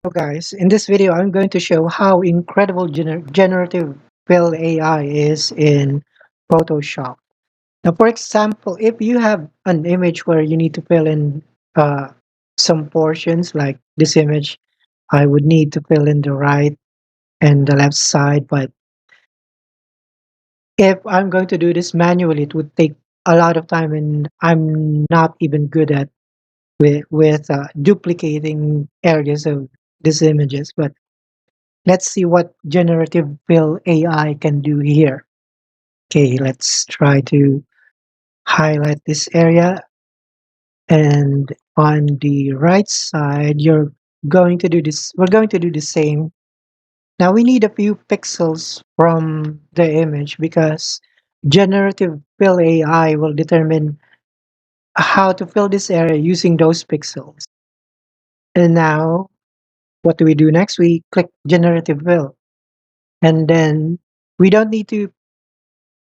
So guys, in this video, I'm going to show how incredible generative fill AI is in Photoshop. Now, for example, if you have an image where you need to fill in some portions, like this image, I would need to fill in the right and the left side. But if I'm going to do this manually, it would take a lot of time, and I'm not even good at with duplicating areas of these images. But let's see what generative fill AI can do here. Okay, let's try to highlight this area. And on the right side, you're going to do this. We're going to do the same. Now we need a few pixels from the image because generative fill AI will determine how to fill this area using those pixels. And now what do we do next? We click generative fill. And then we don't need to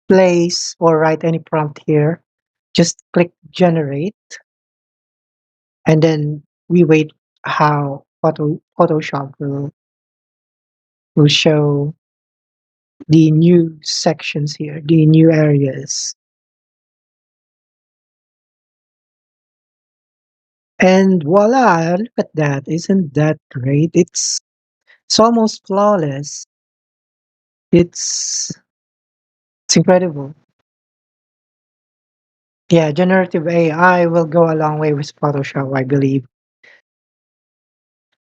place or write any prompt here. Just click generate, and then we wait how Photoshop will show the new sections here, the new areas. And voila, look at that. Isn't that great? It's almost flawless. It's it's incredible. Yeah, generative AI will go a long way with Photoshop, I believe.